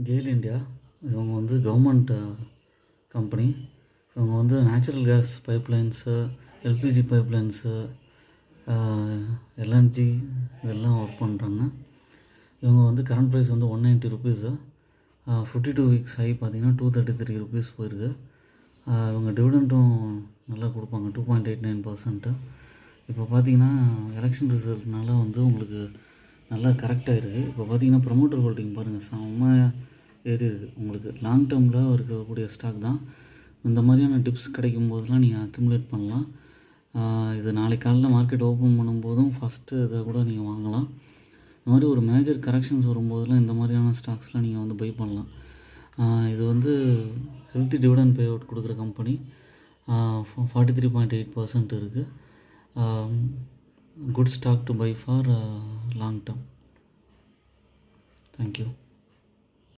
Khel India இவங்க வந்து government company. இவங்க வந்து நேச்சுரல் கேஸ் பைப்லைன்ஸு, எல்பிஜி பைப்லைன்ஸு, எல்என்ஜி இதெல்லாம் ஒர்க் பண்ணுறாங்க. இவங்க வந்து கரண்ட் ப்ரைஸ் வந்து 190 ருபீஸு. 52 வீக்ஸ் ஆகி பார்த்தீங்கன்னா 233 ருபீஸ் போயிருக்கு. இவங்க டிவிடெண்ட்டும் நல்லா கொடுப்பாங்க, 2.89%. இப்போ பார்த்தீங்கன்னா எலெக்ஷன் ரிசல்ட்னால வந்து உங்களுக்கு நல்லா கரெக்டாக இருக்குது. இப்போ பார்த்தீங்கன்னா ப்ரமோட்டர் ஹோல்டிங் பாருங்கள், செம்ம ஏறி இருக்குது. உங்களுக்கு லாங் டேர்மில் இருக்கக்கூடிய ஸ்டாக் தான். இந்த மாதிரியான டிப்ஸ் கிடைக்கும் போதெல்லாம் நீங்கள் அக்யூமுலேட் பண்ணலாம். இது நாளைக்கு காலையில் மார்க்கெட் ஓப்பன் பண்ணும்போதும் ஃபஸ்ட்டு இதை கூட நீங்கள் வாங்கலாம். இந்த மாதிரி ஒரு மேஜர் கரெக்ஷன்ஸ் வரும்போதெல்லாம் இந்த மாதிரியான ஸ்டாக்ஸ்லாம் நீங்கள் வந்து பை பண்ணலாம். இது வந்து ஹெல்த்தி டிவிடெண்ட் பே அவுட் கொடுக்குற கம்பெனி. 43.8% இருக்குது. Good stock to buy for long term. Thank you.